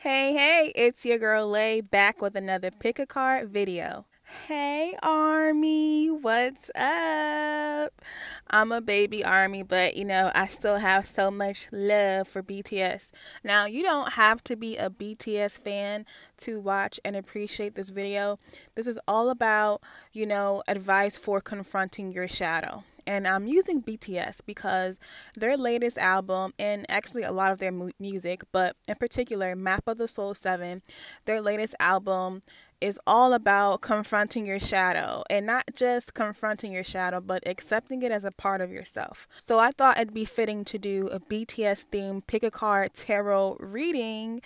Hey, it's your girl Lay back with another pick a card video. Hey Army, what's up? I'm a baby Army, but I still have so much love for BTS. Now, you don't have to be a BTS fan to watch and appreciate this video. This is all about, advice for confronting your shadow. And I'm using BTS because their latest album, and actually a lot of their music, but in particular, Map of the Soul 7, their latest album is all about confronting your shadow, and not just confronting your shadow, but accepting it as a part of yourself. So I thought it'd be fitting to do a BTS themed pick a card tarot reading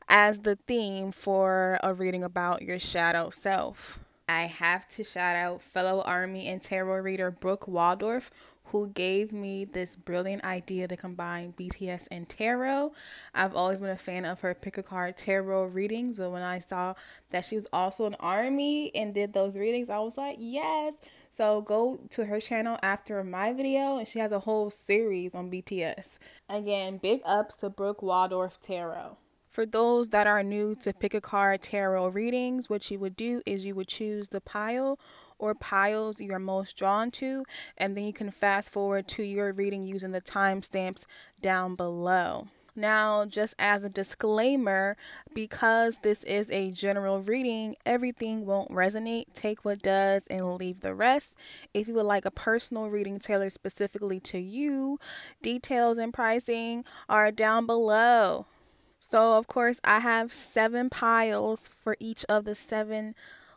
as the theme for a reading about your shadow self. I have to shout out fellow Army and tarot reader Brooke Waldorf, who gave me this brilliant idea to combine BTS and tarot. I've always been a fan of her pick a card tarot readings, but when I saw that she was also an Army and did those readings, I was like, yes. So go to her channel after my video, and she has a whole series on BTS. Again, big ups to Brooke Waldorf Tarot. For those that are new to pick a card tarot readings, what you would do is you would choose the pile or piles you're most drawn to, and then you can fast forward to your reading using the timestamps down below. Now, just as a disclaimer, because this is a general reading, everything won't resonate. Take what does and leave the rest. If you would like a personal reading tailored specifically to you, details and pricing are down below. So, of course, I have 7 piles for each of the 7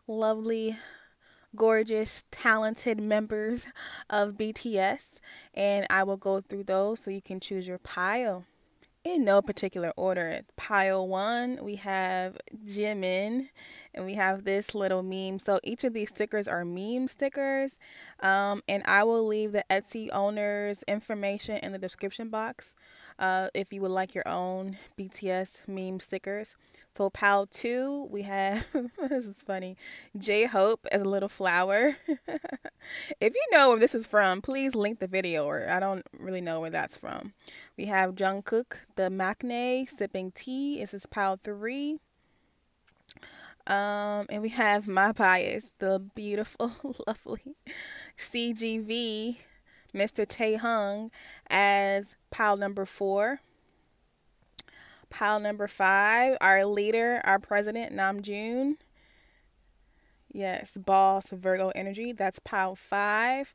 lovely, gorgeous, talented members of BTS. And I will go through those so you can choose your pile. In no particular order. Pile 1, we have Jimin, and we have this little meme. So each of these stickers are meme stickers, and I will leave the Etsy owner's information in the description box if you would like your own BTS meme stickers. So pile 2, we have, this is funny, J-Hope as a little flower. If you know where this is from, please link the video, or I don't really know where that's from. We have Jungkook, the Maknae, sipping tea. This is pile 3. And we have my bias, the beautiful, lovely CGV, Mr. Taehyung, as pile number 4. Pile number 5, our leader, our president, Namjoon. Yes, boss, Virgo energy. That's pile 5.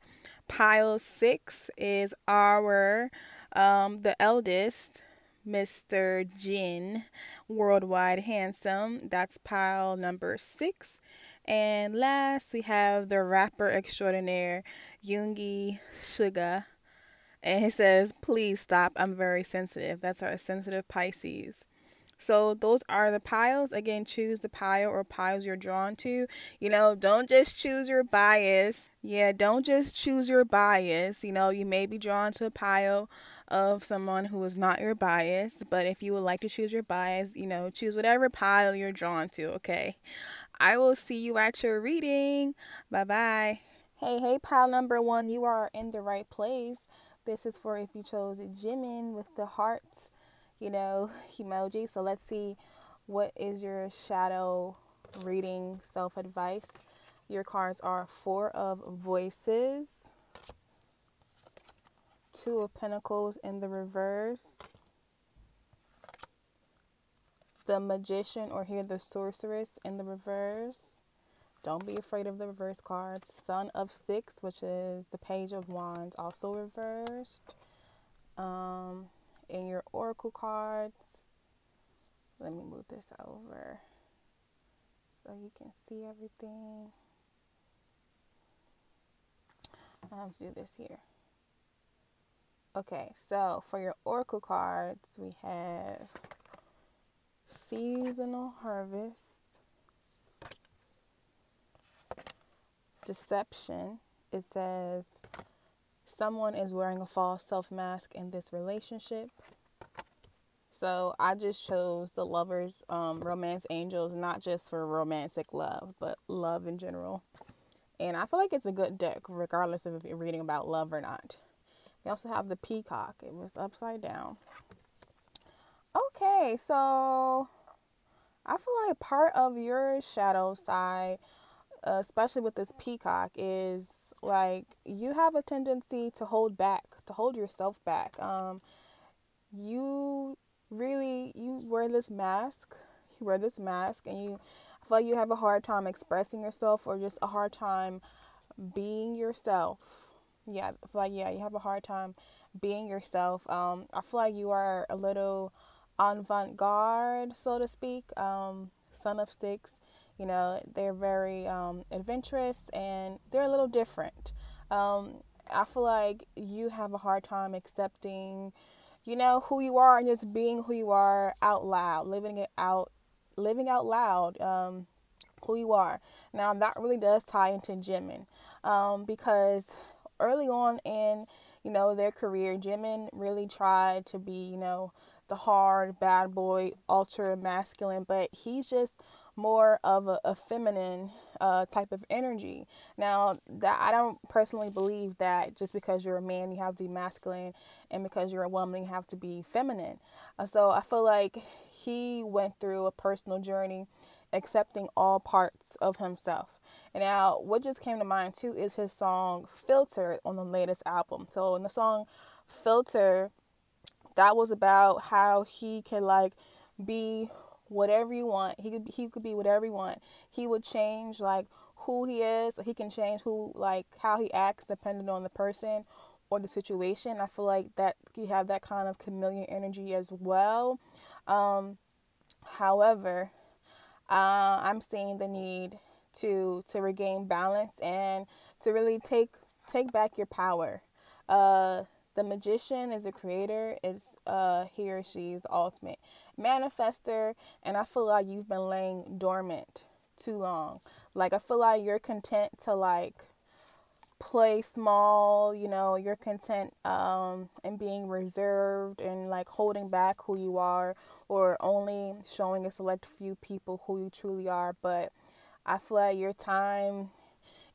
Pile 6 is our, the eldest, Mr. Jin, worldwide handsome. That's pile number 6. And last, we have the rapper extraordinaire, Yoongi Suga. And he says, please stop, I'm very sensitive. That's our sensitive Pisces. So those are the piles. Again, choose the pile or piles you're drawn to. Don't just choose your bias. Yeah, don't just choose your bias. You may be drawn to a pile of someone who is not your bias. But if you would like to choose your bias, choose whatever pile you're drawn to, okay? I will see you at your reading. Bye-bye. Hey, pile number 1, you are in the right place. This is for if you chose Jimin with the hearts, emoji. So let's see, what is your shadow reading self-advice? Your cards are 4 of Voices, 2 of Pentacles in the reverse, the Magician, or here the Sorceress in the reverse. Don't be afraid of the reverse cards. Son of 6, which is the Page of Wands, also reversed. In your oracle cards, let me move this over so you can see everything. Let's do this here. Okay, so for your oracle cards, we have Seasonal Harvest, Deception. It says someone is wearing a false self-mask in this relationship. So I just chose the Lovers, Romance Angels, not just for romantic love, but love in general. And I feel like it's a good deck, regardless of if you're reading about love or not. We also have the Peacock. It was upside down. Okay, so I feel like part of your shadow side, especially with this peacock, is like you have a tendency to hold back, to hold yourself back. You really, you wear this mask, and you I feel like you have a hard time expressing yourself, or just a hard time being yourself. Yeah, I feel like, yeah, you have a hard time being yourself. I feel like you are a little avant-garde, so to speak. Son of Sticks, they're very adventurous, and they're a little different. I feel like you have a hard time accepting, who you are, and just being who you are out loud, living out loud. Who you are. Now that really does tie into Jimin, because early on in their career, Jimin really tried to be the hard bad boy, ultra masculine, but he's just more of a feminine type of energy. Now that I don't personally believe that just because you're a man you have to be masculine, and because you're a woman you have to be feminine. So I feel like he went through a personal journey accepting all parts of himself. And now what just came to mind too is his song Filter on the latest album. So in the song Filter, that was about how he can like be whatever you want. He could be whatever you want. He would change like who he is. He can change who, like how he acts depending on the person or the situation. I feel like that you have that kind of chameleon energy as well. However, I'm seeing the need to regain balance and to really take back your power. The magician is a creator. Is he or she is the ultimate manifester, and I feel like you've been laying dormant too long. Like I feel like you're content to like play small, you're content in being reserved and like holding back who you are, or only showing a select few people who you truly are. But I feel like your time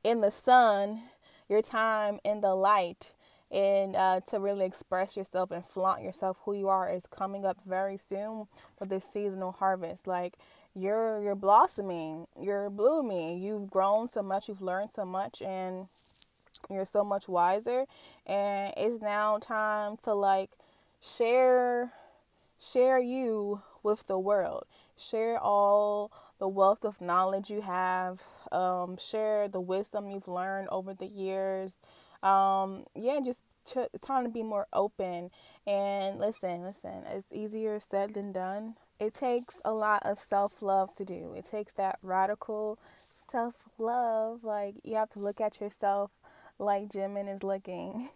in the sun, your time in the light, and to really express yourself and flaunt yourself who you are is coming up very soon with this seasonal harvest. Like you're blossoming, you're blooming, you've grown so much, you've learned so much, and you're so much wiser, and it's now time to like share you with the world. Share all the wealth of knowledge you have. Share the wisdom you've learned over the years. Yeah, just it's time to be more open. And listen, it's easier said than done. It takes a lot of self-love to do. It takes that radical self-love. Like you have to look at yourself like Jimin is looking.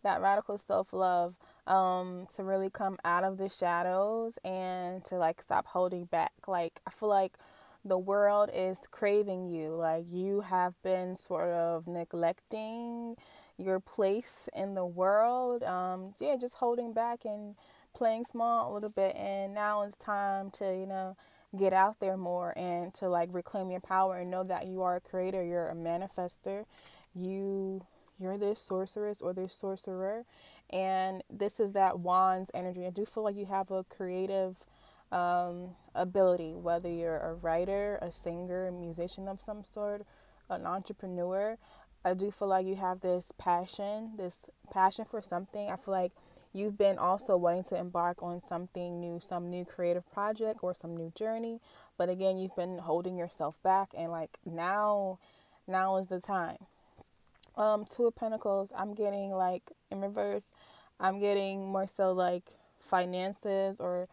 That radical self-love, to really come out of the shadows and to like stop holding back. Like I feel like the world is craving you. Like you have been sort of neglecting your place in the world. Yeah, just holding back and playing small a little bit, and now it's time to get out there more and to like reclaim your power and know that you are a creator, you're a manifester, you're this sorceress or this sorcerer, and this is that wands energy. I do feel like you have a creative ability, whether you're a writer, a singer, a musician of some sort, an entrepreneur. I do feel like you have this passion for something. I feel like you've been also wanting to embark on something new, some new creative project or some new journey. But again, you've been holding yourself back, and like now is the time. Two of Pentacles, I'm getting like in reverse. I'm getting more so like finances, or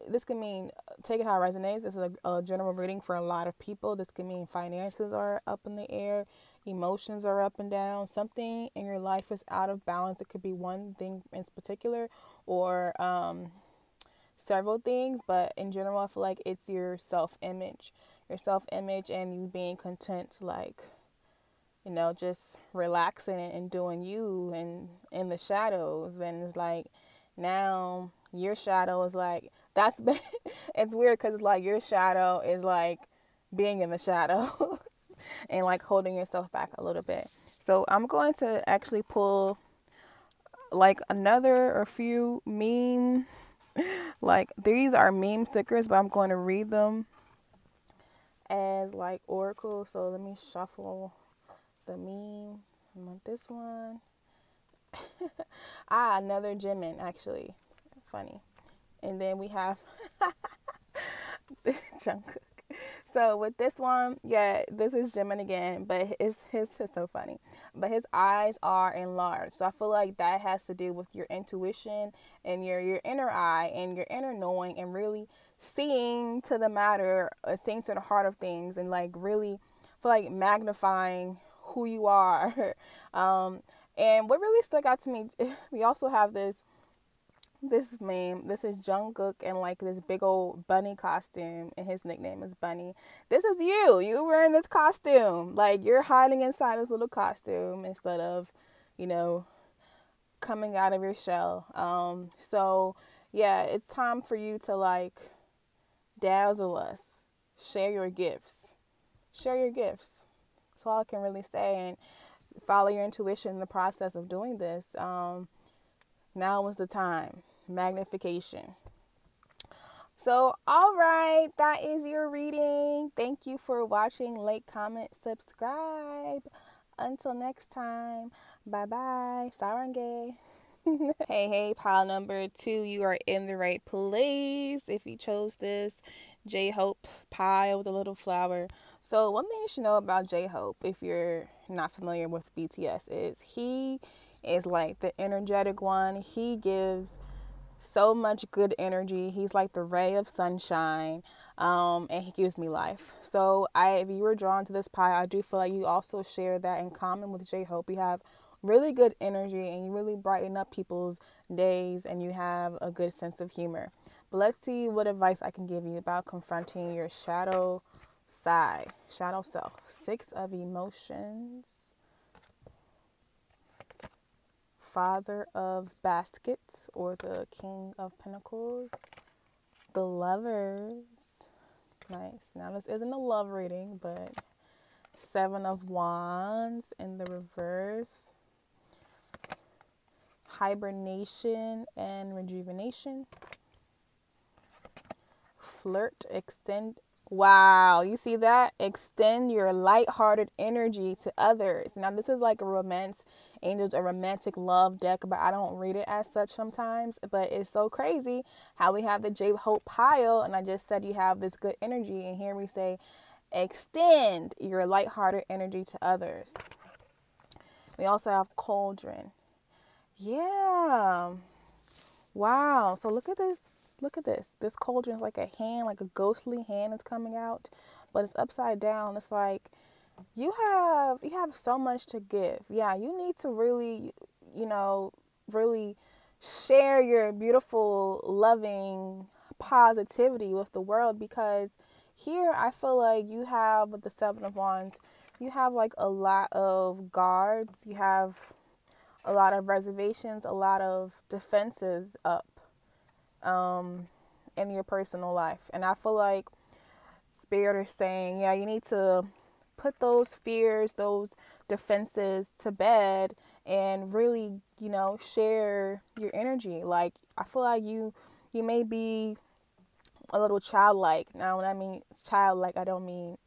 this could mean, take it how it resonates. This is a general reading for a lot of people. This could mean finances are up in the air, emotions are up and down, something in your life is out of balance. It could be one thing in particular, or several things, but in general I feel like it's your self-image, and you being content to like just relaxing and doing you and in the shadows. Then it's like now your shadow is like, that's it's weird because it's like your shadow is like being in the shadow and like holding yourself back a little bit. So I'm going to actually pull like another or few Like, these are meme stickers, but I'm going to read them as like oracle. So let me shuffle the meme. I want this one. Another Jimin, actually. Funny. And then we have Jungkook. So with this one, yeah, this is Jimin again, but his is so funny. But his eyes are enlarged. So I feel like that has to do with your intuition and your inner eye and your inner knowing and really seeing to the matter, seeing to the heart of things, and like really feel like magnifying who you are. And what really stuck out to me, we also have this meme. This is Jungkook in like this big old bunny costume, and his nickname is Bunny. This is you. You wearing this costume. Like, you're hiding inside this little costume instead of, you know, coming out of your shell. So yeah, it's time for you to like dazzle us. Share your gifts. Share your gifts. That's all I can really say. And follow your intuition in the process of doing this. Now is the time. Magnification. So, all right, that is your reading. Thank you for watching. Like, comment, subscribe. Until next time, bye-bye. Sarange. Hey, pile number 2, you are in the right place if you chose this J-Hope pile with a little flower. So one thing you should know about J-Hope, if you're not familiar with BTS, is he is like the energetic one. He gives so much good energy. He's like the ray of sunshine, and he gives me life. So if you were drawn to this pile, I do feel like you also share that in common with J-Hope. You have really good energy, and you really brighten up people's days, and you have a good sense of humor. But let's see what advice I can give you about confronting your shadow side, shadow self. 6 of emotions. Father of baskets, or the King of Pentacles. The Lovers. Nice. Now this isn't a love reading, but 7 of Wands in the reverse. Hibernation and rejuvenation. Flirt, extend. Wow, you see that? Extend your lighthearted energy to others. Now this is like a romance, angels, a romantic love deck, but I don't read it as such sometimes. But it's so crazy how we have the J-Hope pile, and I just said you have this good energy, and here we say extend your lighthearted energy to others. We also have Cauldron. Yeah. Wow. So look at this. Look at this. This cauldron is like a hand, like a ghostly hand is coming out, but it's upside down. It's like you have so much to give. Yeah, you need to really, really share your beautiful, loving positivity with the world, because here I feel like you have, with the 7 of Wands, you have like a lot of guards. You have a lot of reservations, a lot of defenses up in your personal life. And I feel like Spirit is saying, yeah, you need to put those fears, those defenses to bed, and really, share your energy. Like, I feel like you may be a little childlike. Now, when I mean childlike, I don't mean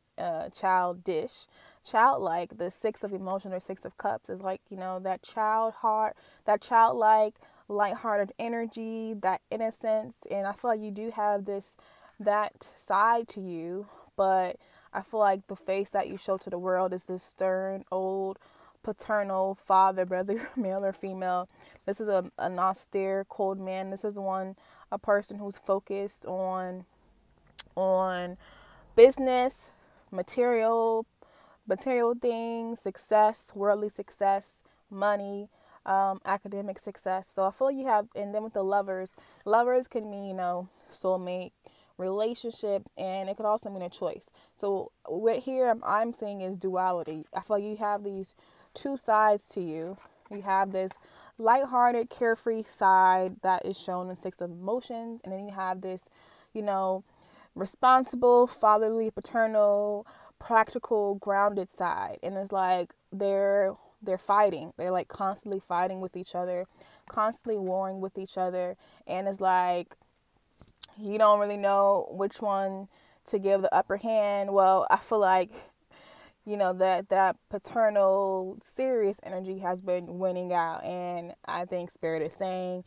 childish. Childlike, the 6 of emotion or 6 of cups is like, that child heart, that childlike, lighthearted energy, that innocence. And I feel like you do have that side to you, but I feel like the face that you show to the world is this stern, old, paternal father, whether male or female. This is an austere, cold man. This is a person who's focused on business, material things, success, worldly success, money, academic success. So I feel like you have, and then with the lovers can mean, soulmate, relationship, and it could also mean a choice. So what here I'm seeing is duality. I feel like you have these 2 sides to you. You have this lighthearted, carefree side that is shown in 6 of emotions, and then you have this, responsible, fatherly, paternal, practical, grounded side. And it's like they're fighting. They're like constantly fighting with each other, constantly warring with each other. And it's like You don't really know which one to give the upper hand. Well, I feel like, that paternal serious energy has been winning out, and I think Spirit is saying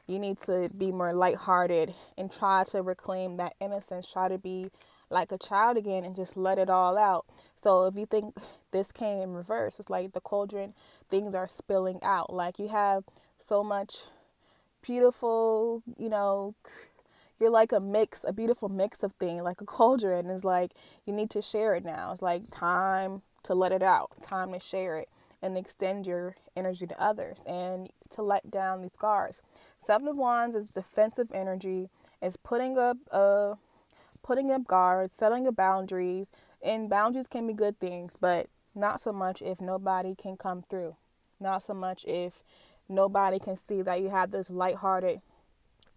you need to be more lighthearted and try to reclaim that innocence, try to be like a child again and just let it all out. So if you think this came in reverse, it's like the cauldron, things are spilling out. Like you have so much beautiful, you're like a beautiful mix of things, like a cauldron. Is like you need to share it now. It's like time to let it out, time to share it and extend your energy to others and to let down these guards. Seven of Wands is defensive energy, is putting up guards, setting up boundaries, and boundaries can be good things, but not so much if nobody can come through. Not so much if nobody can see that you have this lighthearted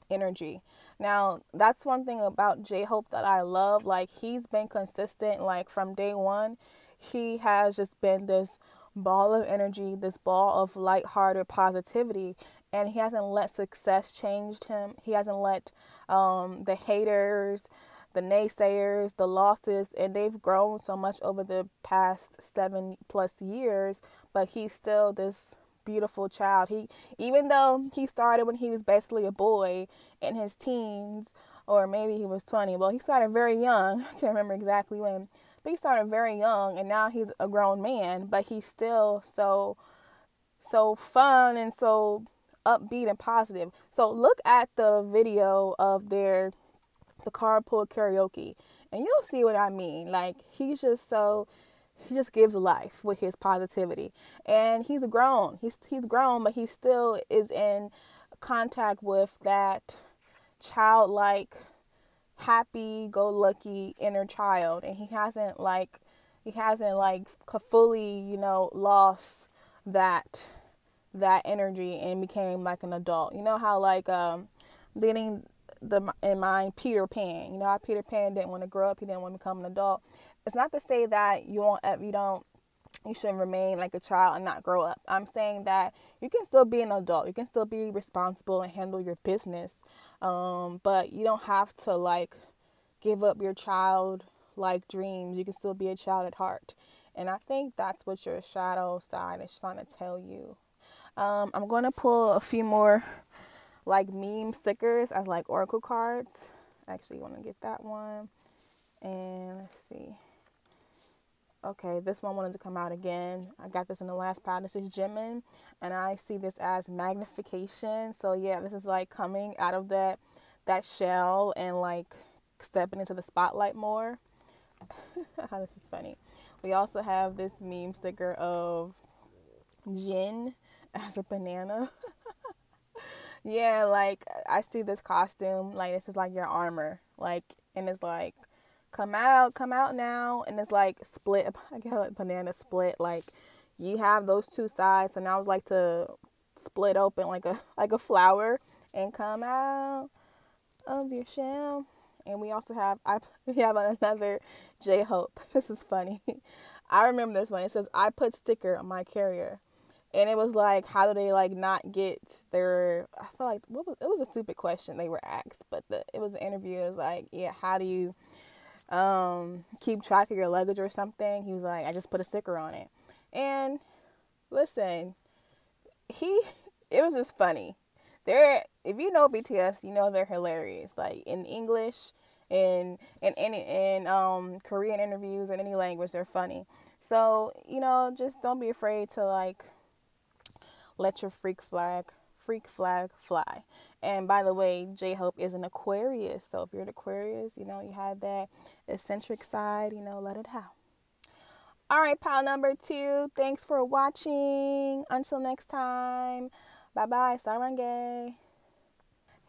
energy. Now, that's one thing about J-Hope that I love. Like, he's been consistent, like, from day one. He has just been this ball of energy, this ball of lighthearted positivity, and he hasn't let success change him. He hasn't let the haters, the naysayers, the losses, and they've grown so much over the past 7+ years, but he's still this beautiful child. He, even though he started when he was basically a boy in his teens, or maybe he was 20. Well, he started very young. I can't remember exactly when, but he started very young, and now he's a grown man, but he's still so fun and so upbeat and positive. So look at the video of the carpool karaoke, and you'll see what I mean. Like, he just gives life with his positivity, and he's grown. He's grown, but he still is in contact with that childlike, happy-go-lucky inner child, and he hasn't fully, lost that energy and became like an adult. You know how like beginning in mind Peter Pan. You know how Peter Pan didn't want to grow up, he didn't want to become an adult. It's not to say that you shouldn't remain like a child and not grow up. I'm saying that you can still be an adult. You can still be responsible and handle your business. But you don't have to like give up your child like dreams. You can still be a child at heart. And I think that's what your shadow side is trying to tell you. I'm going to pull a few more like meme stickers as like oracle cards. Actually, you want to get that one. And let's see. Okay, this one wanted to come out again. I got this in the last pile. This is Jimin, and I see this as magnification. So yeah, this is like coming out of that shell and like stepping into the spotlight more. This is funny. We also have this meme sticker of Jin as a banana. Yeah, like I see this costume, like this is like your armor, like, and it's like come out now, and it's like split. I get like banana split, like you have those two sides, and I would like to split open like a flower and come out of your shell. And we also have we have another J-Hope. This is funny. I remember this one. It says, "I put sticker on my carrier." And it was like, how do they like not get their, I feel like it was a stupid question they were asked, but it was an interview. It was like, yeah, how do you keep track of your luggage or something? He was like, I just put a sticker on it. And listen, it was just funny. If you know BTS, you know they're hilarious. Like in English, in Korean interviews, in any language, they're funny. So, just don't be afraid to like let your freak flag fly. And by the way, J-Hope is an Aquarius. So if you're an Aquarius, you have that eccentric side, let it out. All right, pile number 2. Thanks for watching. Until next time. Bye-bye. Saranghae.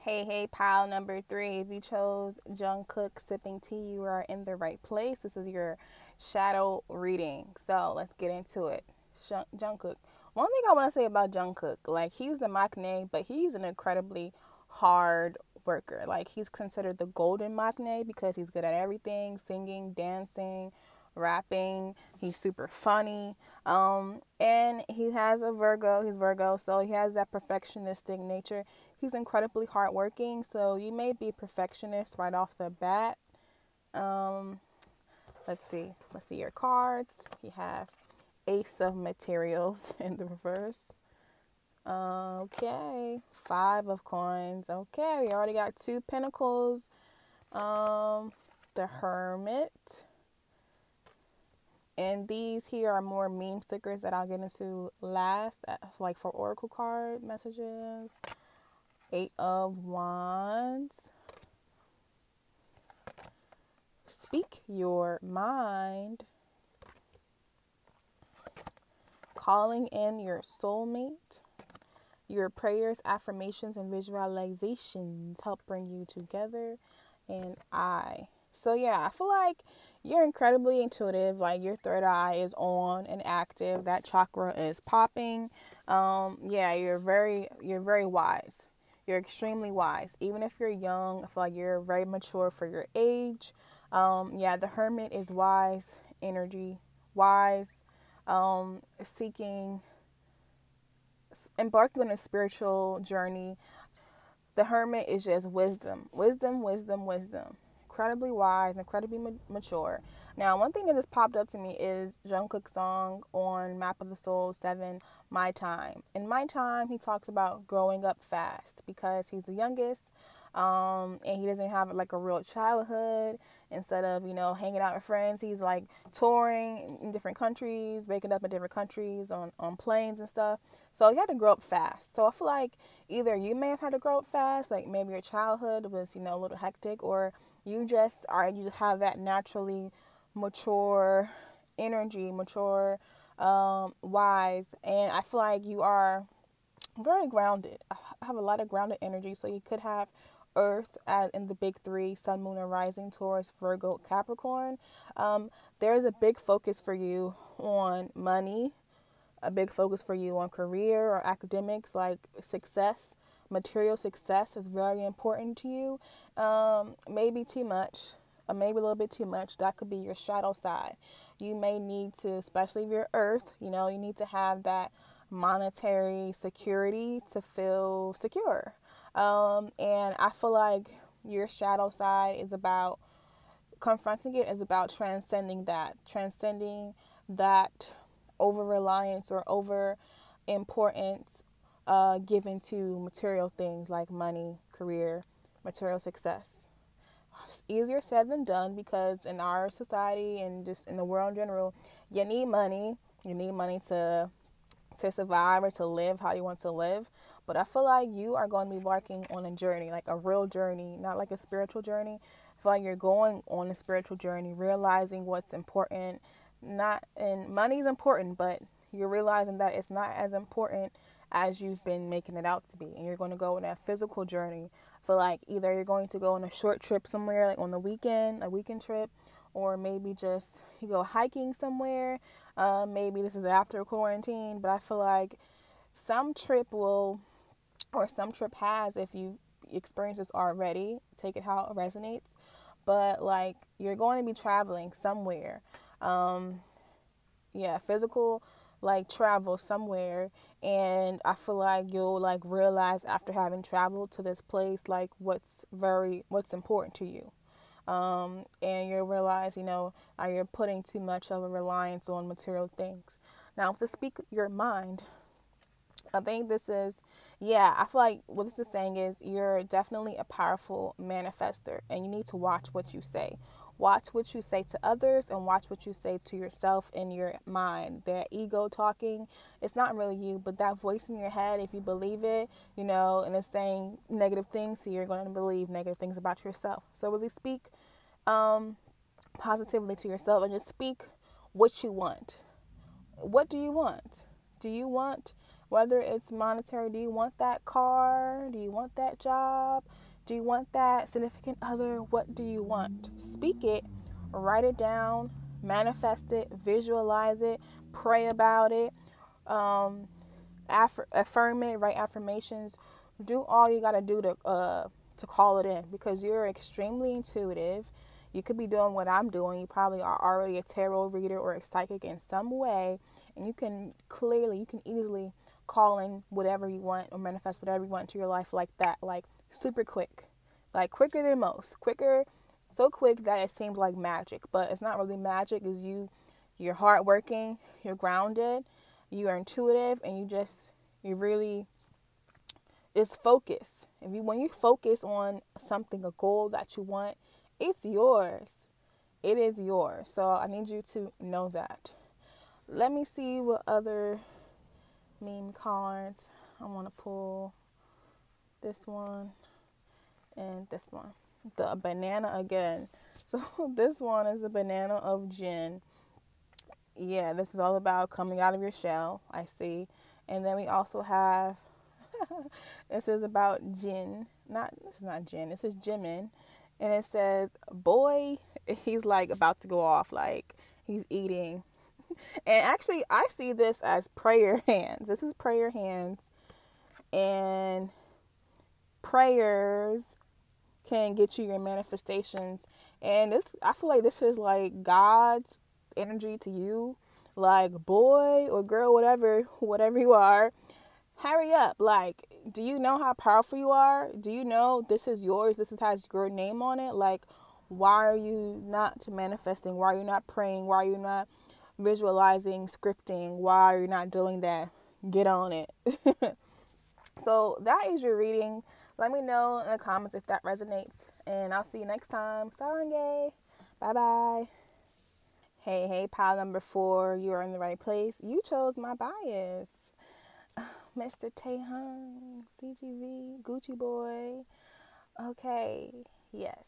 Hey, pile number 3. If you chose Jungkook sipping tea, you are in the right place. This is your shadow reading. So let's get into it. Jungkook. One thing I want to say about Jungkook, like, he's the maknae, but he's an incredibly hard worker. Like, he's considered the golden maknae because he's good at everything, singing, dancing, rapping. He's super funny. And he has a Virgo. He's Virgo, so he has that perfectionistic nature. He's incredibly hardworking, so you may be a perfectionist right off the bat. Um, let's see. Let's see your cards. You have Ace of Materials in the reverse. Okay, Five of Coins. Okay, we already got two Pentacles. The Hermit. And these here are more meme stickers that I'll get into last, like for Oracle card messages. Eight of Wands. Speak your mind. Calling in your soulmate. Your prayers, affirmations, and visualizations help bring you together. And So yeah, I feel like you're incredibly intuitive. Like your third eye is on and active. That chakra is popping. Yeah, you're very wise. You're extremely wise. Even if you're young, I feel like you're very mature for your age. Yeah, the Hermit is wise energy, wise, seeking, embarking on a spiritual journey. The Hermit is just wisdom, wisdom, wisdom, wisdom. Incredibly wise, incredibly mature. Now, one thing that just popped up to me is Jungkook's song on Map of the Soul 7, My Time. In My Time, he talks about growing up fast because he's the youngest, and he doesn't have like a real childhood. Instead of, hanging out with friends, he's like touring in different countries, waking up in different countries on planes and stuff. So he had to grow up fast. So I feel like either you may have had to grow up fast, like maybe your childhood was, a little hectic, or you just have that naturally mature energy, mature, wise. And I feel like you are very grounded. I have a lot of grounded energy. So you could have Earth as in the big three: Sun, Moon, and Rising, Taurus, Virgo, Capricorn. There's a big focus for you on money, a big focus for you on career or academics, like success. Material success is very important to you. Maybe too much, or maybe a little bit too much. That could be your shadow side. You may need to, especially if you're Earth, you need to have that monetary security to feel secure. And I feel like your shadow side is about confronting it, is about transcending that over reliance or over importance given to material things like money, career, material success. It's easier said than done because in our society and just in the world in general, you need money. You need money to survive or to live how you want to live. But I feel like you are going to be embarking on a journey, like a real journey, not like a spiritual journey. I feel like you're going on a spiritual journey, realizing what's important. And money is important, but you're realizing that it's not as important as you've been making it out to be. And you're going to go on that physical journey. I feel like either you're going to go on a short trip somewhere, like on the weekend, a weekend trip, or maybe just you go hiking somewhere. Maybe this is after quarantine, but I feel like some trip has, if you experience this already, take it how it resonates. But like you're going to be traveling somewhere. Physical like travel somewhere, and I feel like you'll like realize after having traveled to this place like what's important to you. And you'll realize, you're putting too much of a reliance on material things. Now, to speak your mind, I think this is, I feel like what this is saying is you're definitely a powerful manifester, and you need to watch what you say. Watch what you say to others and watch what you say to yourself in your mind. That ego talking, it's not really you, but that voice in your head, if you believe it, and it's saying negative things, so you're going to believe negative things about yourself. So really speak positively to yourself and just speak what you want. What do you want? Do you want, whether it's monetary, do you want that car? Do you want that job? Do you want that significant other? What do you want? Speak it, write it down, manifest it, visualize it, pray about it, affirm it, write affirmations. Do all you got to do to call it in, because you're extremely intuitive. You could be doing what I'm doing. You probably are already a tarot reader or a psychic in some way, and you can easily call in whatever you want or manifest whatever you want into your life like that, like super quick, like quicker than most, quicker, so quick that it seems like magic, but it's not really magic. It's you're hardworking, you're grounded, you are intuitive, and you really, it's focus. When you focus on something, a goal that you want, it's yours. It is yours. So I need you to know that. Let me see what other meme cards I want to pull. This one and this one. The banana again. So this one is the banana of Jin. Yeah, this is all about coming out of your shell, I see. And then we also have, this is about Jin. This is not Jin, this is Jimin. And it says, boy, he's like about to go off, like he's eating. And actually, I see this as prayer hands. This is prayer hands. And prayers can get you your manifestations. And this, I feel like this is like God's energy to you. Like, boy or girl, whatever you are, hurry up. Like, do you know how powerful you are? Do you know this is yours? Has your name on it. Like, why are you not manifesting? Why are you not praying? Why are you not visualizing, scripting? Why are you not doing that? Get on it. So that is your reading. Let me know in the comments if that resonates. And I'll see you next time. Sarange. Bye-bye. Hey, pile number 4. You are in the right place. You chose my bias. Mr. Taehyung, CGV, Gucci boy. Okay, yes.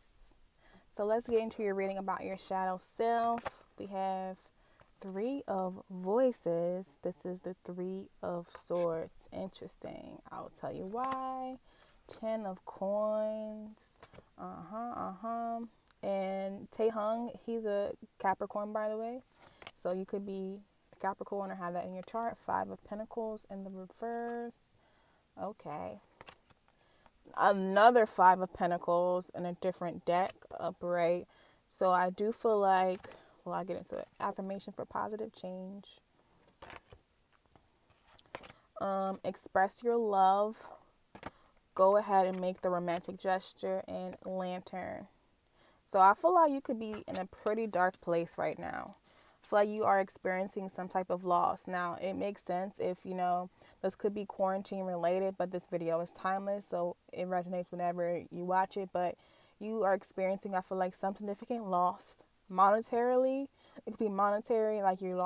So let's get into your reading about your shadow self. We have 3 of voices. This is the 3 of swords. Interesting. I'll tell you why. 10 of coins. And Taehyung, he's a Capricorn, by the way. So you could be a Capricorn or have that in your chart. 5 of Pentacles in the reverse. Okay. Another 5 of Pentacles in a different deck upright. So I do feel like, well, I'll get into it. Affirmation for positive change. Express your love. Go ahead and make the romantic gesture. And Lantern. So I feel like you could be in a pretty dark place right now. I feel like you are experiencing some type of loss. Now, it makes sense if, this could be quarantine related, but this video is timeless, so it resonates whenever you watch it. But you are experiencing, I feel like, some significant loss monetarily. It could be monetary, like you're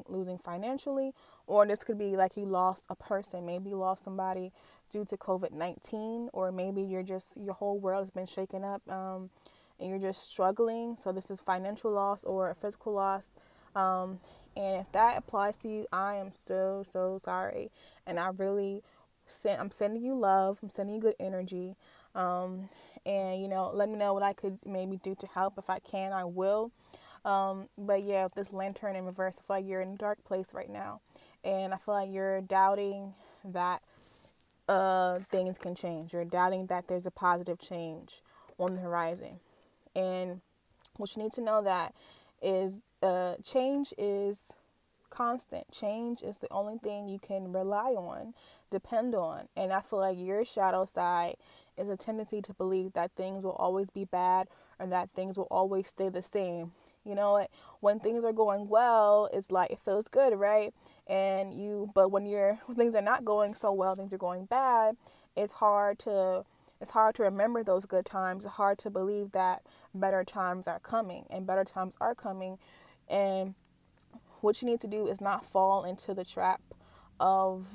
losing financially, or this could be like you lost a person. Maybe you lost somebody due to COVID-19, or maybe your whole world has been shaken up, and you're just struggling. So this is financial loss or a physical loss. And if that applies to you, I am so sorry. And I'm sending you love. I'm sending you good energy. And, let me know what I could maybe do to help. If I can, I will. But yeah, with this Lantern in reverse, I feel like you're in a dark place right now. And I feel like you're doubting that things can change. You're doubting that there's a positive change on the horizon. And what you need to know that is change is constant. Change is the only thing you can rely on, depend on. And I feel like your shadow side is a tendency to believe that things will always be bad or that things will always stay the same. You know what? When things are going well, it's like it feels good, right? But when things are not going so well, things are going bad, it's hard to remember those good times. It's hard to believe that better times are coming, and better times are coming. And what you need to do is not fall into the trap of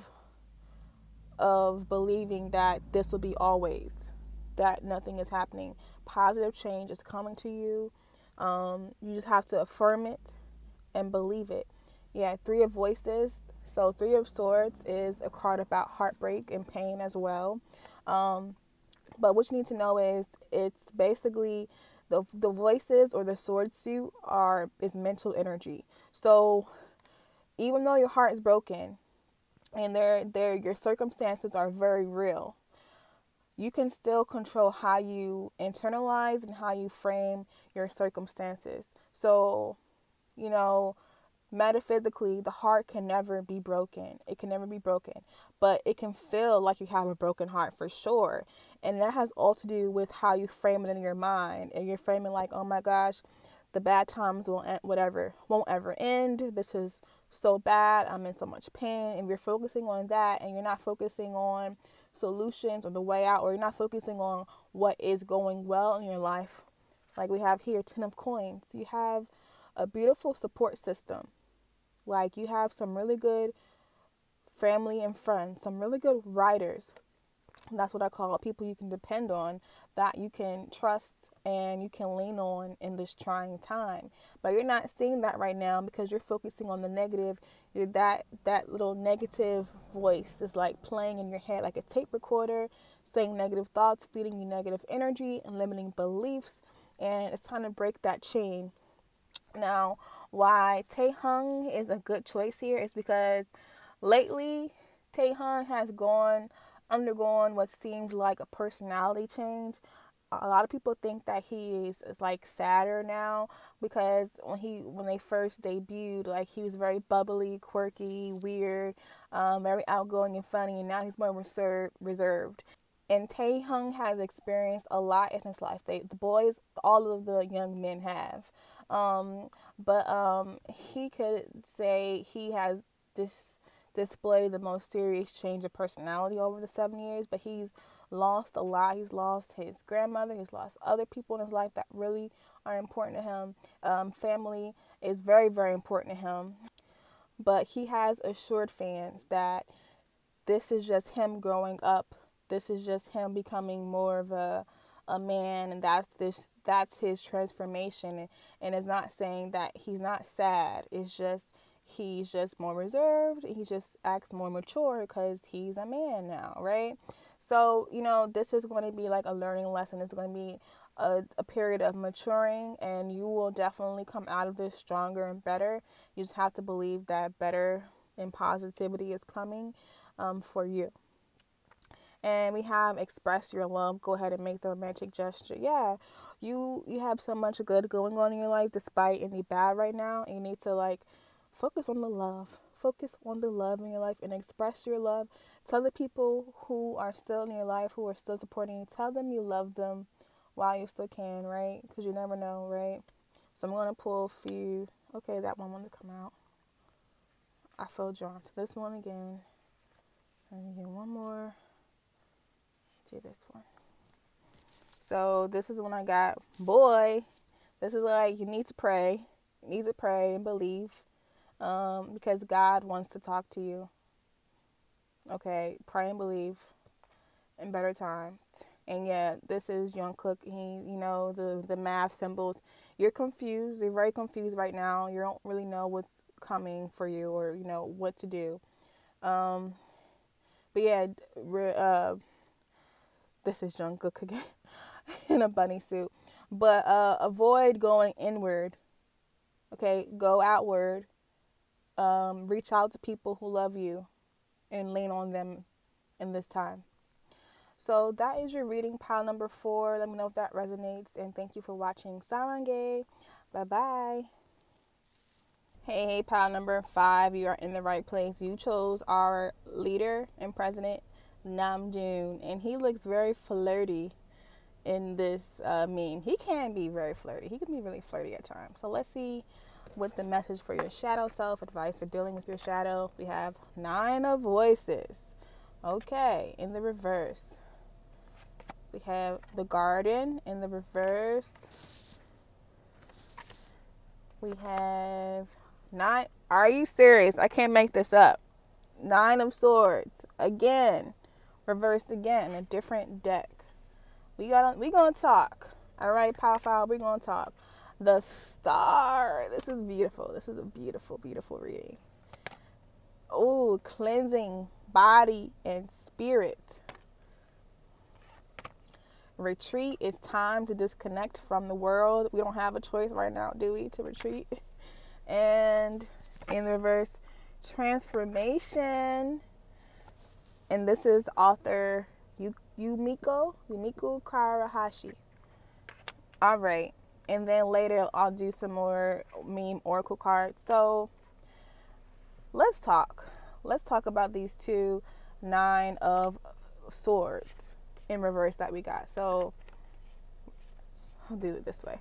believing that this will be always, that nothing is happening. Positive change is coming to you. You just have to affirm it and believe it. Yeah, 3 of voices. So 3 of swords is a card about heartbreak and pain as well. But what you need to know is it's basically the voices or the sword suit is mental energy. So even though your heart is broken and your circumstances are very real, you can still control how you internalize and how you frame your circumstances. So, you know, metaphysically, the heart can never be broken. It can never be broken, but it can feel like you have a broken heart for sure. And that has all to do with how you frame it in your mind. And you're framing like, oh my gosh, the bad times won't ever end. This is so bad. I'm in so much pain. And you're focusing on that, and you're not focusing on solutions or the way out, or you're not focusing on what is going well in your life. Like we have here, 10 of coins. You have a beautiful support system. Like you have some really good family and friends, some really good writers. And that's what I call people you can depend on, that you can trust and you can lean on in this trying time. But you're not seeing that right now because you're focusing on the negative. That little negative voice is like playing in your head like a tape recorder, saying negative thoughts, feeding you negative energy and limiting beliefs. And it's time to break that chain. Now, why Taehyung is a good choice here is because lately Taehyung has undergone what seems like a personality change. A lot of people think that he is like sadder now because when they first debuted, like he was very bubbly, quirky, weird, very outgoing and funny, and now he's more reserved. And Taehyung has experienced a lot in his life. The boys, all of the young men have. But he could say he has displayed the most serious change of personality over the 7 years, but he's lost a lot. He's lost his grandmother. He's lost other people in his life that really are important to him. Family is very, very important to him. But he has assured fans that this is just him growing up. This is just him becoming more of a man, and that's his transformation. And it's not saying that he's not sad. It's just he's just more reserved. He just acts more mature because he's a man now, right? So, this is going to be like a learning lesson. It's going to be a period of maturing, and you will definitely come out of this stronger and better. You just have to believe that better and positivity is coming for you. And we have express your love. Go ahead and make the romantic gesture. Yeah, you have so much good going on in your life despite any bad right now. And you need to focus on the love. Focus on the love in your life and express your love. Tell the people who are still in your life, who are still supporting you, tell them you love them while you still can, right? Because you never know, right? So I'm going to pull a few. Okay, that one wanted to come out. I feel drawn to this one again. And get one more. Do this one. So this is the one I got. Boy, this is like you need to pray. You need to pray and believe. Because God wants to talk to you. Okay, pray and believe in better times. And yeah, this is Jungkook. The math symbols. You're confused. You're very confused right now. You don't really know what's coming for you or, what to do. But yeah, this is Jungkook again in a bunny suit. But avoid going inward. Okay, go outward. Reach out to people who love you and lean on them in this time. So that is your reading, pile number 4. Let me know if that resonates. And thank you for watching Sarange. Bye-bye. Hey, pile number 5. You are in the right place. You chose our leader and president, Namjoon. And he looks very flirty in this meme. He can be very flirty. He can be really flirty at times. So let's see what the message for your shadow self, advice for dealing with your shadow. We have 9 of voices. Okay, in the reverse. We have the garden in the reverse. We have 9. Are you serious? I can't make this up. 9 of swords. Again. Reversed again. A different deck. We gonna talk. All right, Power File. We're gonna talk. The Star. This is beautiful. This is a beautiful, beautiful reading. Oh, cleansing body and spirit. Retreat. It's time to disconnect from the world. We don't have a choice right now, do we, to retreat? And in the reverse, transformation. And this is author Yumiko Karahashi. All right. And then later I'll do some more meme oracle cards. So let's talk. Let's talk about these two Nine of Swords in reverse that we got. So I'll do it this way.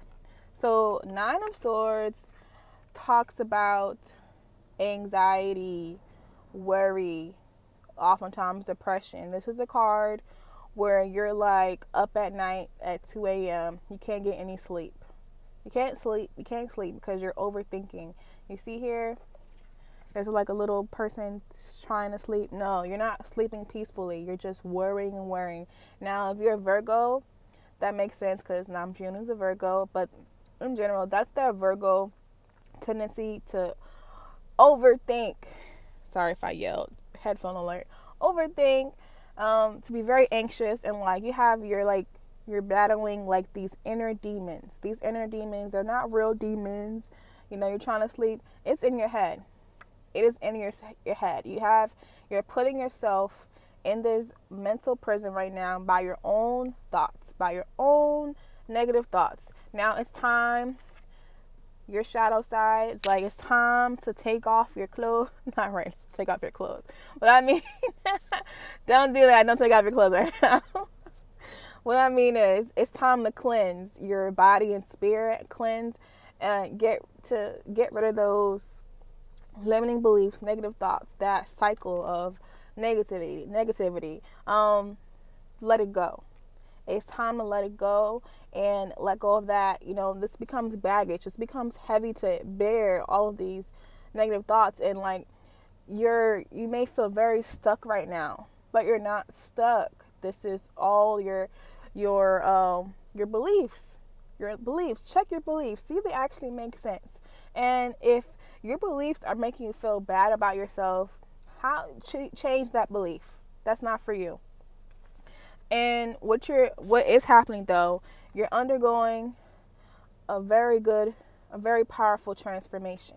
So Nine of Swords talks about anxiety, worry, oftentimes depression. This is the card where you're like up at night at 2 a.m. You can't get any sleep. You can't sleep because you're overthinking. You see here, there's like a little person trying to sleep. No, you're not sleeping peacefully. You're just worrying and worrying. Now, if you're a Virgo, that makes sense because Namjoon is a Virgo. But in general, that's their Virgo tendency to overthink. Sorry if I yelled. Headphone alert. Overthink. To be very anxious, and like you're battling like these inner demons. These inner demons, they're not real demons. You know, you're trying to sleep. It's in your head. It is in your head. You're putting yourself in this mental prison right now by your own thoughts, by your own negative thoughts. Now it's time. Your shadow side, it's like it's time to take off your clothes. Not right, take off your clothes. But I mean, don't do that. Don't take off your clothes right now. What I mean is, it's time to cleanse your body and spirit. Cleanse and get rid of those limiting beliefs, negative thoughts, that cycle of negativity. Let it go. It's time to let it go and let go of that. You know, this becomes baggage. This becomes heavy to bear, all of these negative thoughts. And like you may feel very stuck right now, but you're not stuck. This is all your beliefs. Your beliefs. Check your beliefs. See if they actually make sense. And if your beliefs are making you feel bad about yourself, change that belief. That's not for you. And what is happening though, you're undergoing a very powerful transformation.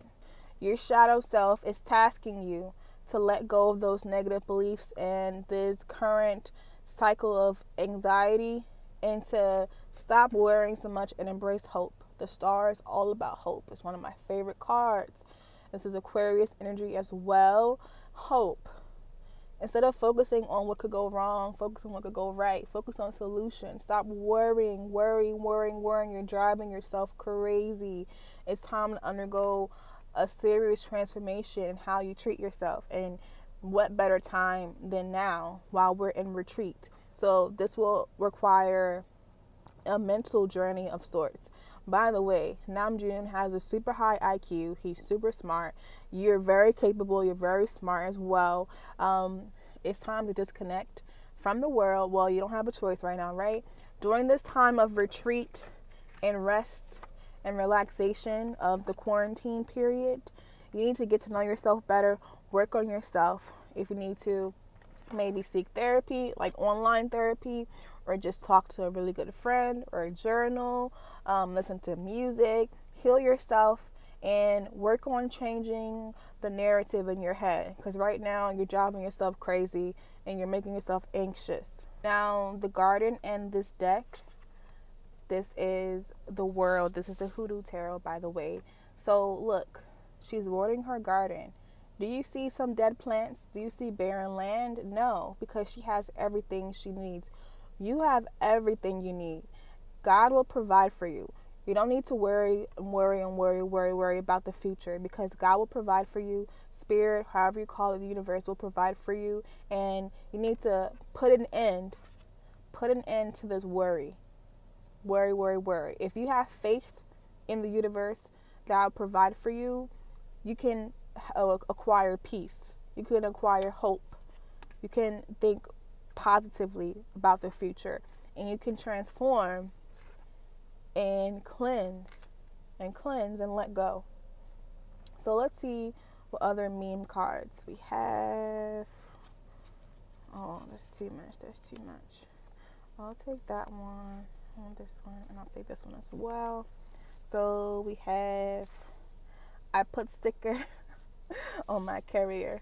Your shadow self is tasking you to let go of those negative beliefs and this current cycle of anxiety, and to stop worrying so much and embrace hope. The star is all about hope. It's one of my favorite cards. This is Aquarius energy as well. Hope. Instead of focusing on what could go wrong, focus on what could go right. Focus on solutions. Stop worrying. You're driving yourself crazy. It's time to undergo a serious transformation in how you treat yourself. And what better time than now while we're in retreat. So this will require a mental journey of sorts. By the way, Namjoon has a super high IQ. He's super smart. You're very capable. You're very smart as well. It's time to disconnect from the world. Well, you don't have a choice right now, right? During this time of retreat and rest and relaxation of the quarantine period, you need to get to know yourself better. Work on yourself. If you need to, maybe seek therapy, like online therapy, or just talk to a really good friend, or a journal, listen to music, heal yourself, and work on changing the narrative in your head. Because right now you're driving yourself crazy and you're making yourself anxious. Now, the garden and this deck, this is the world. This is the Hoodoo Tarot, by the way. So look, she's watering her garden. Do you see some dead plants? Do you see barren land? No, because she has everything she needs. You have everything you need. God will provide for you. You don't need to worry about the future, because God will provide for you. Spirit, however you call it, the universe will provide for you. And you need to put an end to this worry. Worry. If you have faith in the universe, God will provide for you. You can acquire peace. You can acquire hope. You can think positively about the future, and you can transform and cleanse and let go. So let's see what other meme cards we have. Oh, there's too much. I'll take that one and this one, and I'll take this one as well. So we have, I put sticker on my carrier.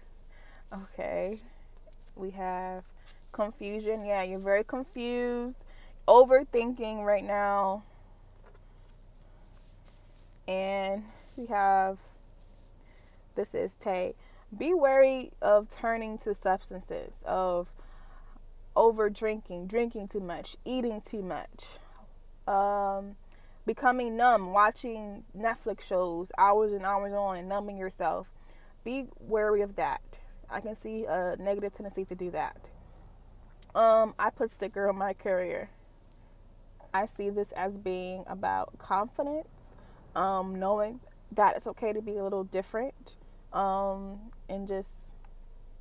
Okay. We have Confusion. Yeah, you're very confused, overthinking right now. And we have, this is Tay. Be wary of turning to substances, of over drinking, drinking too much, eating too much, becoming numb, watching Netflix shows hours and hours on and numbing yourself. Be wary of that. I can see a negative tendency to do that. I put sticker on my career. I see this as being about confidence, knowing that it's okay to be a little different, and just,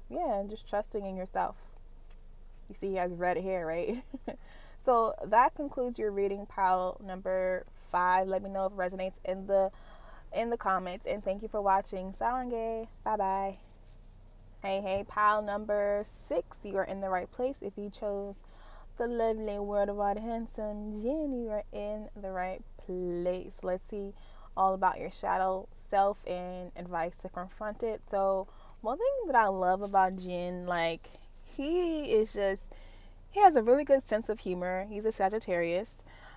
yeah, just trusting in yourself. You see, he has red hair, right? So that concludes your reading, pile number 5. Let me know if it resonates in the comments, and thank you for watching. Sarange. Bye bye. Hey, pile number 6. You are in the right place. If you chose the lovely worldwide handsome Jin, you are in the right place. Let's see all about your shadow self and advice to confront it. So one thing that I love about Jin, like, he has a really good sense of humor. He's a Sagittarius.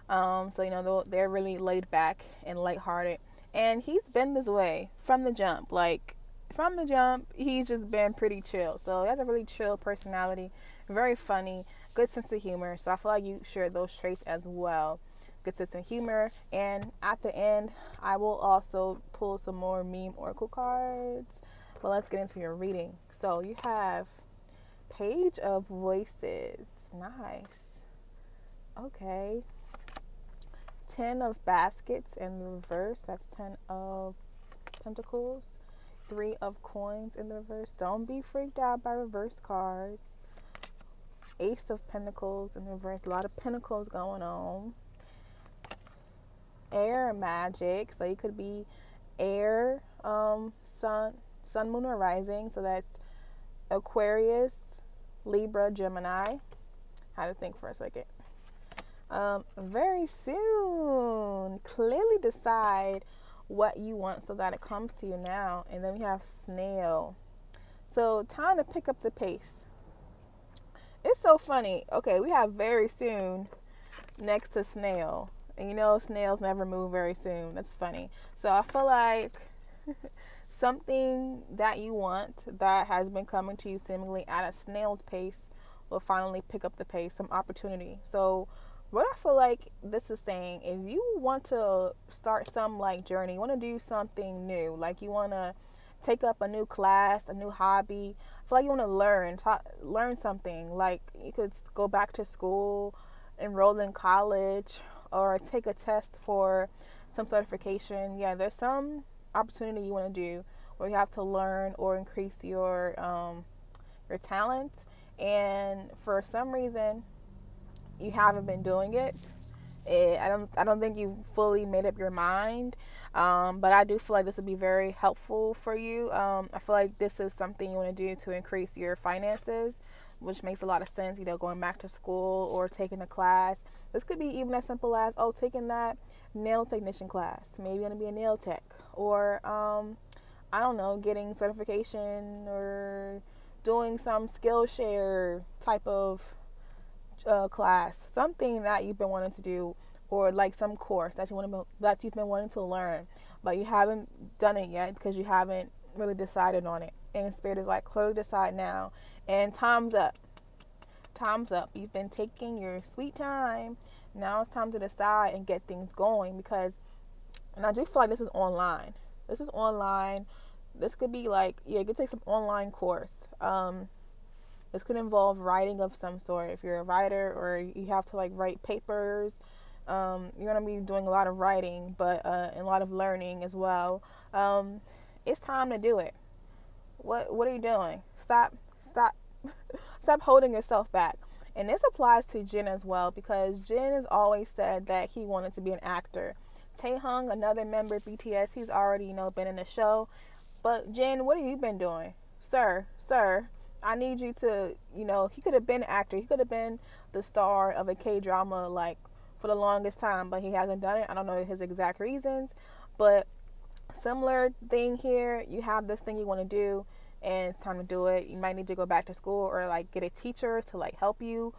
So they're really laid back and lighthearted. And he's been this way from the jump. Like, from the jump, he's just been pretty chill. So he has a really chill personality, very funny, good sense of humor. So I feel like you share those traits as well. Good sense of humor. And at the end, I will also pull some more meme oracle cards. But let's get into your reading. So you have Page of Voices. Nice. Okay. 10 of Baskets in the reverse. That's 10 of Pentacles. 3 of Coins in the reverse. Don't be freaked out by reverse cards. Ace of Pentacles in the reverse. A lot of pentacles going on. Air magic. So you could be air, sun, moon, or rising. So that's Aquarius, Libra, Gemini. Had to think for a second. Very soon. Clearly decide what you want so that it comes to you now. And then we have Snail. So time to pick up the pace. It's so funny. Okay, we have very soon next to Snail. And you know snails never move very soon. That's funny. So I feel like something that you want that has been coming to you seemingly at a snail's pace will finally pick up the pace. Some opportunity. So what I feel like this is saying is you want to start some like journey. You want to do something new. Like you want to take up a new class, a new hobby. I feel like you want to learn something. Like you could go back to school, enroll in college, or take a test for some certification. Yeah, there's some opportunity you want to do where you have to learn or increase your talents. And for some reason, you haven't been doing it. I don't think you've fully made up your mind. But I do feel like this would be very helpful for you. I feel like this is something you want to do to increase your finances, which makes a lot of sense. Going back to school or taking a class. This could be even as simple as, taking that nail technician class. Maybe you want to be a nail tech. Or, I don't know, getting certification or doing some Skillshare type of class, something that you've been wanting to do, or like some course that you've been wanting to learn, but you haven't done it yet because you haven't really decided on it. And Spirit is like, clearly decide now. And time's up. You've been taking your sweet time. Now it's time to decide and get things going, and I do feel like this is online. This could be like, you could take some online course. This could involve writing of some sort. If you're a writer or you have to like write papers, you're going to be doing a lot of writing, but and a lot of learning as well. It's time to do it. What are you doing? Stop holding yourself back. And this applies to Jin as well, because Jin has always said that he wanted to be an actor. Taehyung, another member of BTS, he's already, been in the show. But Jin, what have you been doing? Sir, I need you to, he could have been an actor. He could have been the star of a K-drama, like, for the longest time, but he hasn't done it. I don't know his exact reasons, but similar thing here. You have this thing you want to do. and it's time to do it. You might need to go back to school or like get a teacher to like help you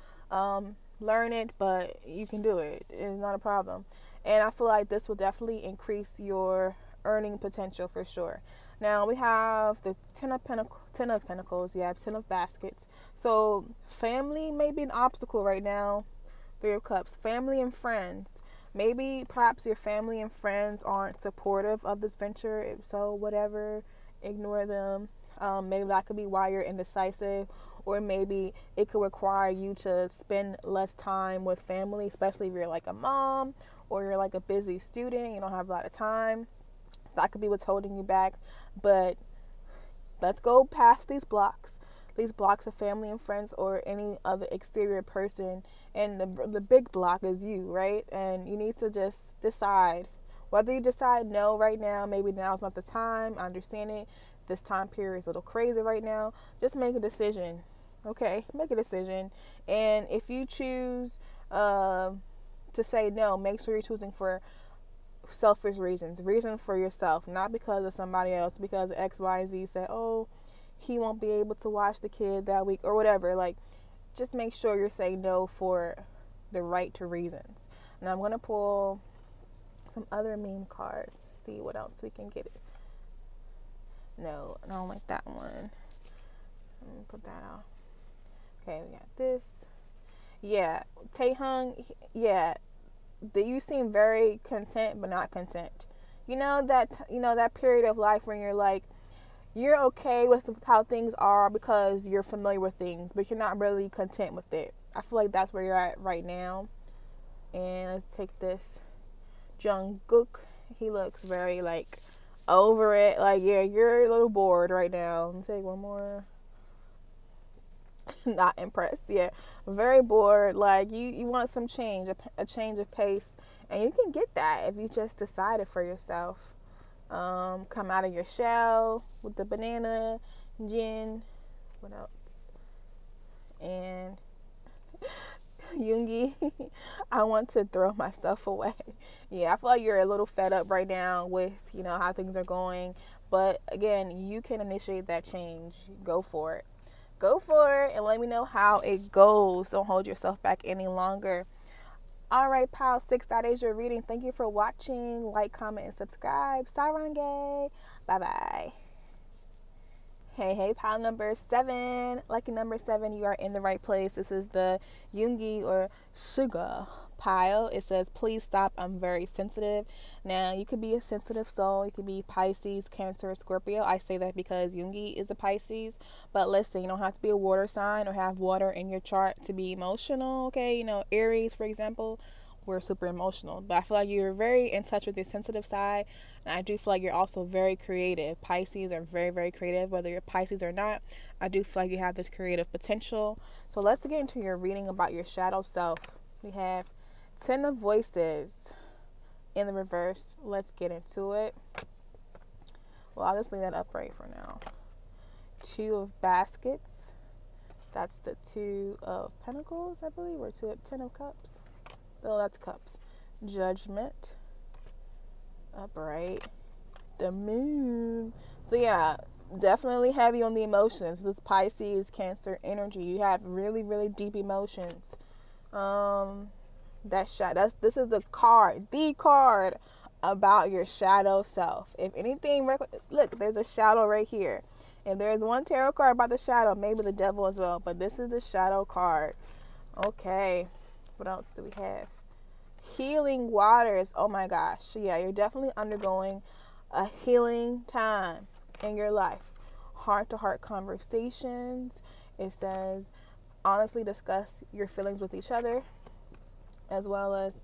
learn it, but you can do it. It's not a problem. And I feel like this will definitely increase your earning potential for sure. Now we have the Ten of Pentacles, yeah, Ten of Baskets. So family may be an obstacle right now. Three of Cups, family and friends. Maybe perhaps your family and friends aren't supportive of this venture. If so, whatever, ignore them. Maybe that could be why you're indecisive, or maybe it could require you to spend less time with family, especially if you're like a mom or you're like a busy student, you don't have a lot of time. That could be what's holding you back. But let's go past these blocks of family and friends or any other exterior person, and the big block is you, right? And you need to just decide. Whether you decide no right now, maybe now's not the time, I understand it, this time period is a little crazy right now, just make a decision. Okay, make a decision. And if you choose to say no, make sure you're choosing for selfish reasons for yourself, not because of somebody else, because X, Y, Z said, oh, he won't be able to watch the kid that week or whatever. Like, just make sure you're saying no for the right to reasons. Now I'm going to pull some other meme cards to see what else we can get. No, I don't like that one. Let me put that out. Okay, we got this. Yeah, Taehyung, yeah, you seem very content but not content. You know that period of life when you're like, you're okay with how things are because you're familiar with things, but you're not really content with it. I feel like that's where you're at right now. And let's take this. Jungkook, he looks very like over it. Like, yeah, you're a little bored right now. Let me take one more. Not impressed. Yeah, very bored. Like, you want some change, a change of pace, and you can get that if you just decide it for yourself. Come out of your shell with the banana, Jin. What else? And Yoongi. I want to throw myself away. Yeah, I feel like you're a little fed up right now with, how things are going. But again, you can initiate that change. Go for it. Go for it and let me know how it goes. Don't hold yourself back any longer. All right, pal 6, that is your reading. Thank you for watching. Like, comment, and subscribe. Sarange. Bye-bye. Hey, pile number 7. Lucky number 7, you are in the right place. This is the Yoongi or Suga pile. It says, please stop. I'm very sensitive. Now, you could be a sensitive soul. You could be Pisces, Cancer, Scorpio. I say that because Yoongi is a Pisces. But listen, you don't have to be a water sign or have water in your chart to be emotional, okay? Aries, for example, we're super emotional. But I feel like you're very in touch with your sensitive side. And I do feel like you're also very creative. Pisces are very, very creative. Whether you're Pisces or not, I do feel like you have this creative potential. So let's get into your reading about your shadow self. We have 10 of Voices in the reverse. Let's get into it. Well, I'll just leave that upright for now. 2 of Baskets. That's the 2 of Pentacles, I believe, or 10 of Cups. Oh, that's Cups. Judgment. Upright. The Moon. So yeah, definitely heavy on the emotions. This Pisces, Cancer energy. You have really, really deep emotions. This is the card about your shadow self. If anything, look, there's a shadow right here. And there's one tarot card about the shadow, maybe the devil as well, but this is the shadow card. Okay, what else do we have? Healing waters. Oh my gosh. Yeah, you're definitely undergoing a healing time in your life. Heart-to-heart conversations. It says, honestly discuss your feelings with each other, as well as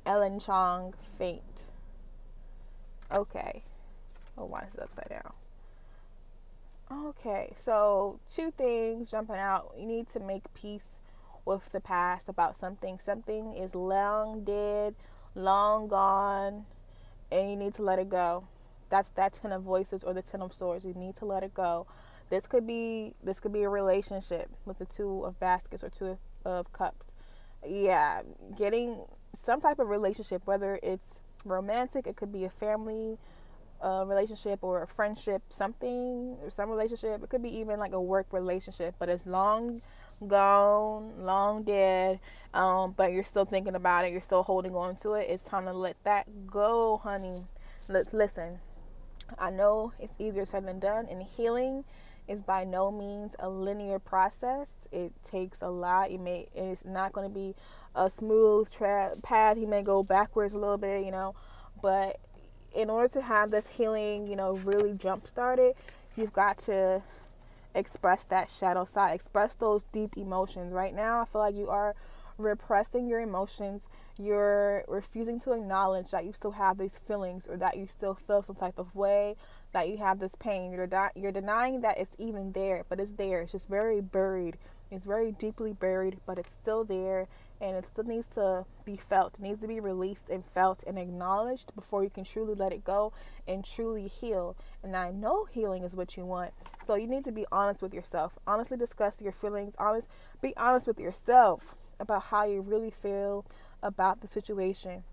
Ellen Chong faint. Okay. Oh, why is it upside down? Okay, so 2 things jumping out. You need to make peace with the past about something. Something is long dead, long gone, and you need to let it go. That's that 10 of Voices or the 10 of Swords. You need to let it go. This could be a relationship with the 2 of Baskets or 2 of Cups. Yeah, getting some type of relationship, whether it's romantic, it could be a family a relationship or a friendship, something, or some relationship. It could be even like a work relationship, but it's long gone, long dead. But you're still thinking about it. You're still holding on to it. It's time to let that go, honey. Let's listen. I know it's easier said than done, and healing is by no means a linear process. It takes a lot. It's not going to be a smooth path. You may go backwards a little bit, but in order to have this healing, really jump started, you've got to express that shadow side, express those deep emotions. Right now, I feel like you are repressing your emotions. You're refusing to acknowledge that you still have these feelings, or that you still feel some type of way, that you have this pain. You're denying that it's even there, but it's there. It's just very buried. It's very deeply buried, but it's still there, and it still needs to be felt. It needs to be released and felt and acknowledged before you can truly let it go and truly heal. And I know healing is what you want, so you need to be honest with yourself. Honestly discuss your feelings. Be honest with yourself about how you really feel about the situation.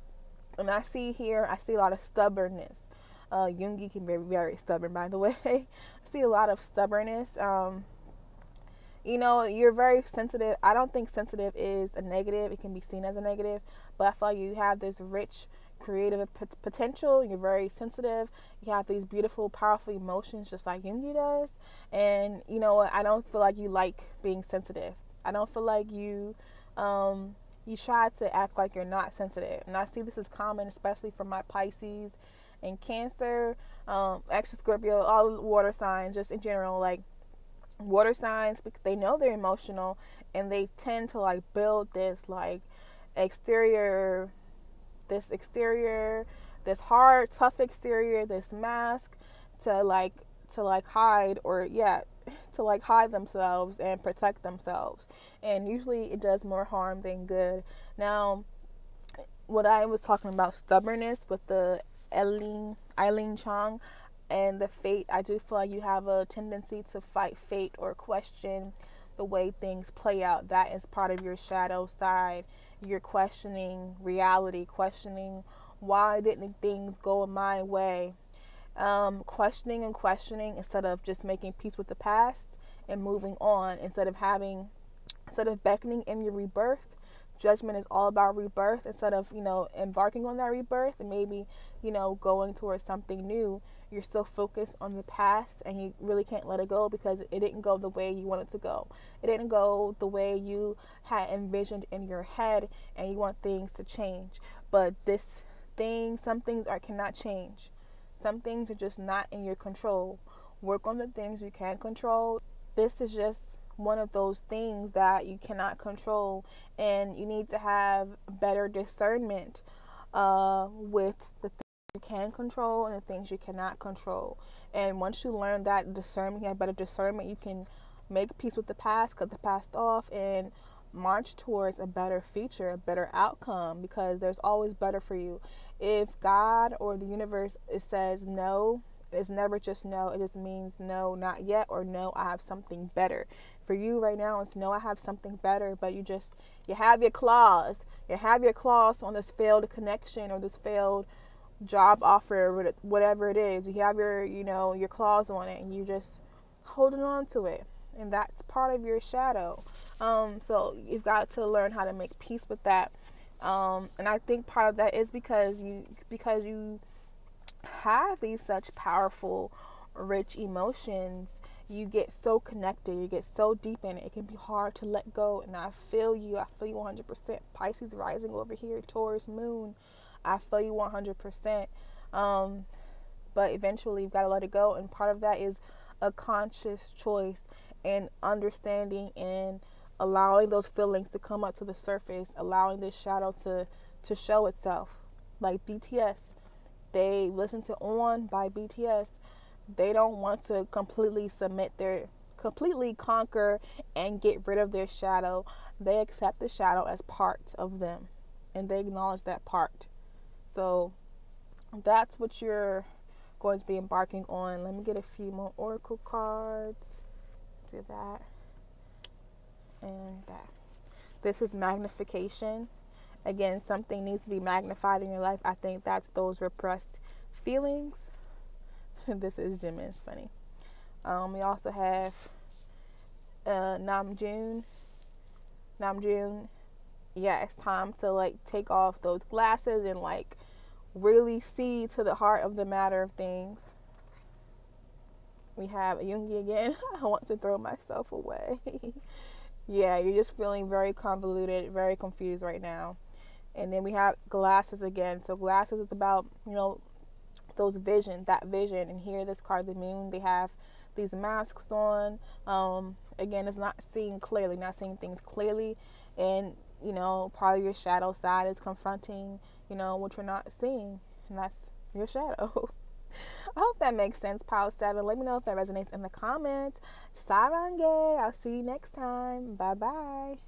And I see a lot of stubbornness. Yoongi can be very stubborn, by the way. I see a lot of stubbornness. You're very sensitive. I don't think sensitive is a negative. It can be seen as a negative, but I feel like you have this rich creative potential. You're very sensitive. You have these beautiful, powerful emotions, just like Yoongi does. And you know what? I don't feel like you like being sensitive. I don't feel like you try to act like you're not sensitive. And I see this is common, especially for my Pisces and Cancer, extra Scorpio, all water signs, just in general, like water signs, because they know they're emotional, and they tend to like build this like exterior, this hard, tough exterior, this mask to hide, or to like hide themselves and protect themselves. And usually it does more harm than good. Now, what I was talking about, stubbornness with the Eileen Chong and the fate, I do feel like you have a tendency to fight fate or question the way things play out. That is part of your shadow side. You're questioning reality, questioning why didn't things go my way. Questioning instead of just making peace with the past and moving on, instead of beckoning in your rebirth. Judgment is all about rebirth. Instead of embarking on that rebirth and maybe going towards something new, you're still focused on the past, and you really can't let it go because it didn't go the way you wanted to go. It didn't go the way you had envisioned in your head, and you want things to change. But some things cannot change. Some things are just not in your control. Work on the things you can control. This is just one of those things that you cannot control, and you need to have better discernment with the things you can control and the things you cannot control. And once you learn that discernment, you have better discernment, you can make peace with the past, cut the past off, and march towards a better future, a better outcome, because there's always better for you. If God or the universe says no, it's never just no. It just means no, not yet, or no, I have something better. For you right now, it's no, I have something better, but you have your claws. You have your claws on this failed connection or this failed job offer, whatever it is. You have your claws on it, and you just holding on to it. And that's part of your shadow. So you've got to learn how to make peace with that. And I think part of that is because you have these such powerful, rich emotions. You get so connected. You get so deep in it. It can be hard to let go. And I feel you. I feel you 100%. Pisces rising over here. Taurus moon. I feel you 100%. But eventually you've got to let it go. And part of that is a conscious choice and understanding and allowing those feelings to come up to the surface, allowing this shadow to show itself. Like BTS, they listen to On by BTS. They don't want to completely conquer and get rid of their shadow. They accept the shadow as part of them, and they acknowledge that part. So that's what you're going to be embarking on. Let me get a few more oracle cards. Do that and that. This is magnification. Again, something needs to be magnified in your life. I think that's those repressed feelings. This is Jimin. It's funny. We also have Namjoon. Namjoon. Yeah, it's time to like take off those glasses and like really see to the heart of the matter of things. We have Yoongi again. I want to throw myself away. Yeah, you're just feeling very convoluted, very confused right now. And then we have glasses again. So glasses is about, those that vision. And here, this card, the moon, they have these masks on. Again, it's not seeing clearly, not seeing things clearly. And, part of your shadow side is confronting, what you're not seeing. And that's your shadow. I hope that makes sense, Pile 7. Let me know if that resonates in the comments. Sarange. I'll see you next time. Bye-bye.